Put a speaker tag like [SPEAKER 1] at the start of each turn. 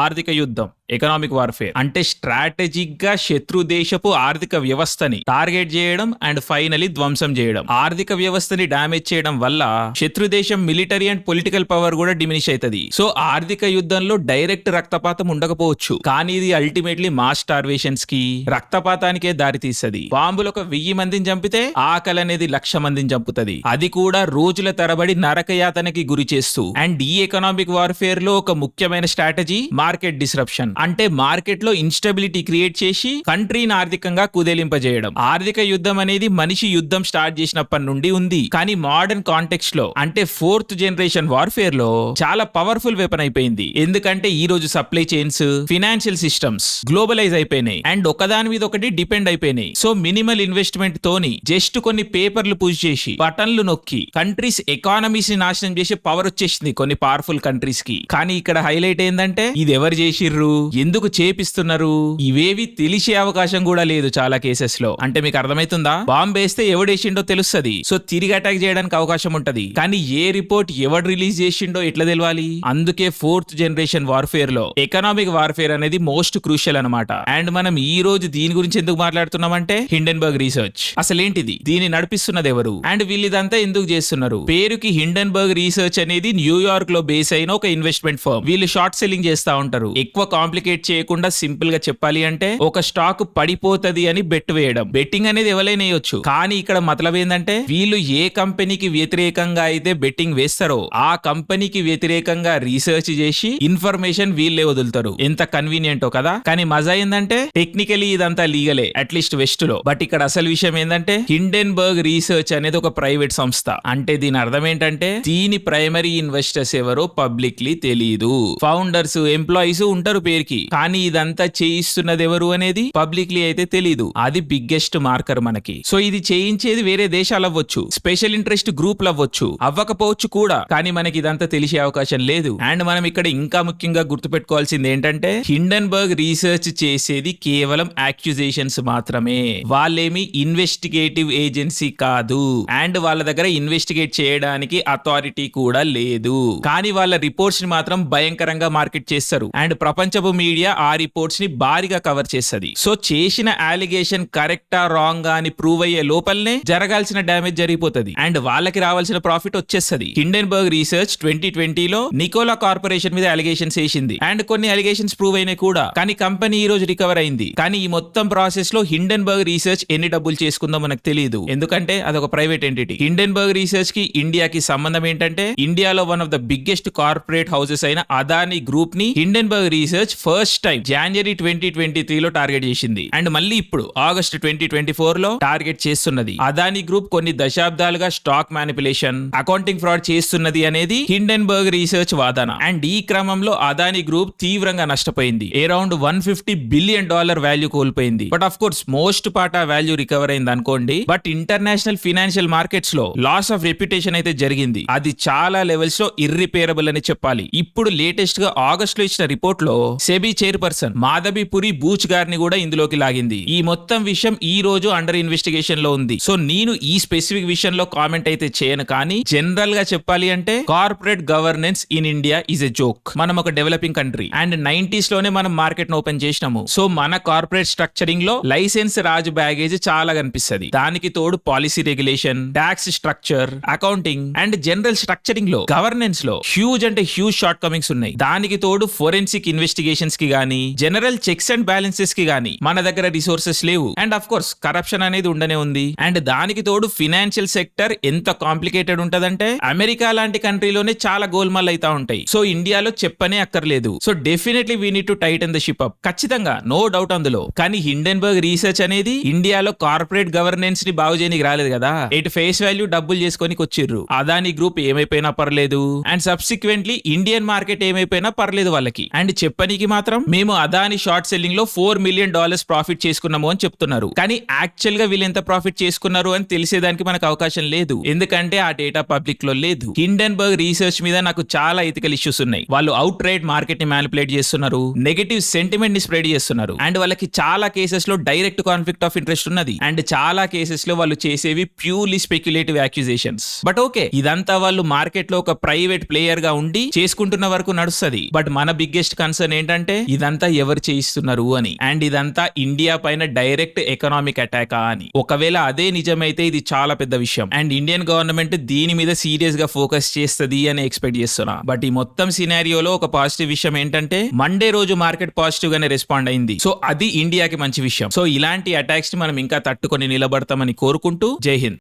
[SPEAKER 1] ఆర్థిక యుద్ధం, economic warfare అంటే స్ట్రాటజిక్ గా శత్రు దేశపు ఆర్థిక వ్యవస్థని టార్గెట్ చేయడం అండ్ ఫైనలీ ధ్వంసం చేయడం. ఆర్థిక వ్యవస్థని డామేజ్ చేయడం వల్ల శత్రు దేశం మిలిటరీ అండ్ పొలిటికల్ పవర్ కూడా డిమినిష్ అవుతుంది. సో ఆర్థిక యుద్ధంలో డైరెక్ట్ రక్తపాతం ఉండకపోవచ్చు, కానీ ఇది అల్టిమేట్లీ మాస్ స్టార్వేషన్స్ కి, రక్తపాతానికే దారి తీస్తుంది. బాంబులు ఒక 1000 మందిని చంపితే ఆకలి అనేది 1,00,000 మందిని చంపుతుంది. అది కూడా రోజుల తరబడి నరకయాతనకి గురి చేస్తూ. అండ్ ఈ ఎకనామిక్ వార్ఫేర్ లో ఒక ముఖ్యమైన స్ట్రాటజీ మార్కెట్ డిస్రప్షన్. అంటే మార్కెట్ లో ఇన్స్టెబిలిటీ క్రియేట్ చేసి కంట్రీని ఆర్థికంగా కుదేలింపజేయడం. ఆర్థిక యుద్ధం అనేది మనిషి యుద్ధం స్టార్ట్ చేసినప్పటి నుండి ఉంది, కానీ మోడర్న్ కాంటెక్స్ట్ లో అంటే 4th జనరేషన్ వార్ఫేర్ లో చాలా పవర్ఫుల్ వెపన్ అయిపోయింది. ఎందుకంటే ఈ రోజు supply chains, financial systems globalise అయిపోయినాయి అండ్ ఒకదాని మీద ఒకటి డిపెండ్ అయిపోయినాయి. సో మినిమల్ ఇన్వెస్ట్మెంట్ తోని జస్ట్ కొన్ని పేపర్లు పుష్ చేసి బటన్లు నొక్కి కంట్రీస్ ఎకానమీస్ ని నాశనం చేసే పవర్ వచ్చేసింది కొన్ని పవర్ఫుల్ కంట్రీస్ కి. కానీ ఇక్కడ హైలైట్ ఏంటంటే ఇది ఎవరు చేసిర్రు, ఎందుకు చేపిస్తున్నారు, ఇవేవి తెలిసే అవకాశం కూడా లేదు చాలా కేసెస్ లో. అంటే మీకు అర్థమైతుందా? బాంబ్ వేస్తే ఎవడేసిండో తెలుస్తుంది, సో తిరిగి అటాక్ చేయడానికి అవకాశం ఉంటది. కానీ ఏ రిపోర్ట్ ఎవడు రిలీజ్ చేసిండో ఎట్లా తెలవాలి? అందుకే 4th జనరేషన్ వార్ఫేర్ లో ఎకనామిక్ వార్ఫేర్ అనేది మోస్ట్ క్రూషియల్ అనమాట. అండ్ మనం ఈ రోజు దీని గురించి ఎందుకు మాట్లాడుతున్నామంటే హిండెన్బర్గ్ రీసెర్చ్ అసలేంటిది, దీన్ని నడిపిస్తున్నది ఎవరు, అండ్ వీళ్ళు ఇదంతా ఎందుకు చేస్తున్నారు? పేరుకి హిండెన్బర్గ్ రీసెర్చ్ అనేది న్యూయార్క్ లో బేస్ అయిన ఒక ఇన్వెస్ట్మెంట్ ఫర్మ్. వీళ్ళు షార్ట్ సెల్లింగ్ చేస్తా ఉంటారు. ఎక్కువ కాంప్లికేట్ చేయకుండా సింపుల్ గా చెప్పాలి అంటే ఒక స్టాక్ పడిపోతది అని బెట్ వేయడం. బెట్టింగ్ అనేది ఎవరైనా వేయొచ్చు, కానీ ఇక్కడ మతలబ్ ఏంటంటే వీళ్ళు ఏ కంపెనీకి వ్యతిరేకంగా అయితే బెట్టింగ్ వేస్తారో ఆ కంపెనీకి వ్యతిరేకంగా రీసెర్చ్ చేసి ఇన్ఫర్మేషన్ వీళ్ళే వదులుతారు. ఎంత కన్వీనియంటో కదా. కానీ మజా ఏంటంటే టెక్నికలీ ఇదంతా లీగలే, అట్లీస్ట్ వెస్ట్ లో. బట్ ఇక్కడ అసలు విషయం ఏంటంటే హిండెన్బర్గ్ రీసెర్చ్ అనేది ఒక ప్రైవేట్ సంస్థ. అంటే దీని అర్థం ఏంటంటే దీని ప్రైమరీ ఇన్వెస్టర్స్ ఎవరో పబ్లిక్లీ తెలీదు. ఫౌండర్స్, ఎంప్లాయీస్ ఉంటారు పేరుకి, కానీ ఇదంతా చేయిస్తున్నది ఎవరు అనేది పబ్లిక్లీ అయితే తెలీదు. అది బిగ్గెస్ట్ మార్కర్ మనకి. సో ఇది చేయించేది వేరే దేశాలు అవ్వచ్చు, స్పెషల్ ఇంట్రెస్ట్ గ్రూప్లు అవ్వచ్చు, అవ్వకపోవచ్చు కూడా, కానీ మనకి ఇదంతా తెలిసే అవకాశం లేదు. అండ్ మనం ఇక్కడ ఇంకా ముఖ్యంగా గుర్తుపెట్టుకోవాల్సింది ఏంటంటే హిండెన్బర్గ్ రీసెర్చ్ చేసేది కేవలం అక్యూజేషన్స్ మాత్రమే. వాళ్ళేమి ఇన్వెస్టిగేటివ్ ఏజెన్సీ కాదు, అండ్ వాళ్ళ దగ్గర ఇన్వెస్టిగేట్ చేయడానికి అథారిటీ కూడా లేదు. కానీ వాళ్ళ రిపోర్ట్స్ ని మాత్రం భయంకరంగా మార్కెట్ చేస్తారు అండ్ ప్రపంచపు మీడియా ఆ రిపోర్ట్స్ ని భారీగా కవర్ చేస్తుంది. సో చేసిన అలిగేషన్ కరెక్టా రాంగా అని ప్రూవ్ అయ్యే లోపలనే జరగాల్సిన డ్యామేజ్ జరిగిపోతుంది అండ్ వాళ్ళకి రావాల్సిన ప్రాఫిట్ వచ్చేస్తుంది. హిండెన్బర్గ్ రీసెర్చ్ 2020లో నికోలా కార్పొరేషన్ మీద అలిగేషన్స్ వేసింది అండ్ కొన్ని అలిగేషన్స్ ప్రూవ్ అయినాయి కూడా, కానీ కంపెనీ ఈ రోజు రికవర్ అయింది. కానీ ఈ మొత్తం ప్రాసెస్ లో హిండెన్బర్గ్ రీసెర్చ్ ఎన్ని డబ్బులు చేసుకుందో మనకు తెలియదు, ఎందుకంటే అదొక ప్రైవేట్ ఎంటిటీ. హిండెన్బర్గ్ రీసెర్చ్ కి ఇండియాకి సంబంధం ఏంటంటే ఇండియాలో one of the biggest corporate houses అయిన అదానీ గ్రూప్ ని హిండెన్బర్గ్ రీసెర్చ్ ఫస్ట్ టైం జనవరి 2023లో టార్గెట్ చేసింది అండ్ మళ్ళీ ఇప్పుడు ఆగస్ట్ 2024లో టార్గెట్ చేస్తున్నది. అదానీ గ్రూప్ కొన్ని దశాబ్దాలుగా స్టాక్ మ్యానిపులేషన్, అకౌంటింగ్ ఫ్రాడ్ చేస్తున్నది అనేది హిండెన్బర్గ్ రీసెర్చ్ వాదన. అండ్ ఈ క్రమంలో అదానీ గ్రూప్ తీవ్రంగా నష్టపోయింది. అరౌండ్ $150 బిలియన్ వాల్యూ కోల్పోయింది. But of course most part ఆ వాల్యూ రికవర్ అయింది అనుకోండి. బట్ ఇంటర్నేషనల్ ఫైనాన్షియల్ మార్కెట్స్ లో లాస్ ఆఫ్ రెప్యుటేషన్ అయితే జరిగింది. అది చాలా లెవెల్స్ లో ఇర్రిపేరబుల్ అని చెప్పాలి. ఇప్పుడు లేటెస్ట్ గా ఆగస్ట్ లో ఇచ్చిన రిపోర్ట్ లో సెబీ చైర్పర్సన్ మాధబీపురి బూచ్ గారిని కూడా ఇందులోకి లాగింది. ఈ మొత్తం విషయం ఈ రోజు అండర్ ఇన్వెస్టిగేషన్ లో ఉంది. సో నేను ఈ స్పెసిఫిక్ విషయంలో కామెంట్ అయితే చేయను, కానీ జనరల్ గా చెప్పాలి అంటే corporate governance in India is a joke. మనం ఒక డెవలపింగ్ కంట్రీ అండ్ 90s లోనే మనం మార్కెట్ ఓపెన్ చేసినాము. సో మన కార్పొరేట్ స్ట్రక్చరింగ్ లో లైసెన్స్ రాజ్ బ్యాగేజ్ చాలా కనిపిస్తుంది. దానికి తోడు policy regulation, tax structure, accounting and general structuring లో, గవర్నెన్స్ లో హ్యూజ్ అంటే హ్యూజ్ షార్ట్ కమింగ్స్ ఉన్నాయి. దానికి తోడు ఫోరెన్సిక్ ఇన్వెస్టిగేషన్స్ కి గానీ, జనరల్ చెక్స్ అండ్ బ్యాలెన్సెస్ కి గానీ మన దగ్గర రిసోర్సెస్ లేవు. అండ్ ఆఫ్ కోర్స్ కరప్షన్ అనేది ఉండనే ఉంది. అండ్ దానికి తోడు ఫినాన్షియల్ సెక్టర్ ఎంత కాంప్లికేటెడ్ ఉంటదంటే అమెరికా లాంటి కంట్రీలోనే చాలా గోల్మాల్ అయితా ఉంటాయి. సో ఇండియాలో చెప్పనే అక్కర్లేదు. So definitely we need to Titan the ship up, ఖచ్చితంగా నో డౌట్ అందులో. కానీ హిండెన్బర్గ్ రీసెర్చ్ అనేది ఇండియాలో కార్పొరేట్ గవర్నెన్స్ ని బాగు చేయడానికి రాలేదు కదా. ఎట్ ఫేస్ వాల్యూ డబ్బులు చేసుకొని వచ్చిర్రు. అదానీ గ్రూప్ ఏమైపోయినా పర్లేదు అండ్ సబ్సిక్వెంట్లీ ఇండియన్ మార్కెట్ ఏమైపోయినా పర్లేదు వాళ్ళకి. అండ్ చెప్పనీకి మాత్రం మేము అదానీ షార్ట్ సెల్లింగ్ లో $4 మిలియన్ ప్రాఫిట్ చేసుకున్నాము అని చెప్తున్నారు. కానీ యాక్చువల్ గా వీళ్ళు ఎంత ప్రాఫిట్ చేసుకున్నారు అని తెలిసేదానికి మనకు అవకాశం లేదు, ఎందుకంటే ఆ డేటా పబ్లిక్ లో లేదు. హిండెన్బర్గ్ రీసెర్చ్ మీద నాకు చాలా ఎథికల్ ఇష్యూస్ ఉన్నాయి. వాళ్ళు అవుట్ రైట్ మార్కెట్ ని మ్యానిపులేట్ చేస్తున్నారు, నెగటివ్ సెంటిమెంట్ ని స్ప్రెడ్ చేస్తున్నారు అండ్ వాళ్ళకి చాలా కేసెస్ లో డైరెక్ట్ కాన్ఫ్లిక్ట్ ఆఫ్ ఇంట్రెస్ట్ ఉన్నది అండ్ చాలా కేసెస్ లో వాళ్ళు చేసేవి purely speculative accusations. But okay, ఇదంతా వాళ్ళు మార్కెట్ లో ఒక ప్రైవేట్ ప్లేయర్ గా ఉండి చేసుకుంటున్న వరకు నడుస్తుంది. బట్ మన బిగ్గెస్ట్ కన్సర్న్ ఏంటంటే ఏంటంటే ఇదంతా ఎవరు చేయిస్తున్నారు అని, అండ్ ఇదంతా ఇండియా పైన డైరెక్ట్ ఎకనామిక్ అటాక్ అని. ఒకవేళ అదే నిజమైతే ఇది చాలా పెద్ద విషయం, అండ్ ఇండియన్ గవర్నమెంట్ దీని మీద సీరియస్ గా ఫోకస్ చేస్తది అని ఎక్స్పెక్ట్ చేస్తున్నా. బట్ ఈ మొత్తం సినారియోలో ఒక పాజిటివ్ విషయం ఏంటంటే మండే రోజు మార్కెట్ పాజిటివ్ గానే రెస్పాండ్ అయింది. సో అది ఇండియాకి మంచి విషయం. సో ఇలాంటి అటాక్స్ ని మనం ఇంకా తట్టుకొని నిలబడతామని కోరుకుంటూ జై హింద్.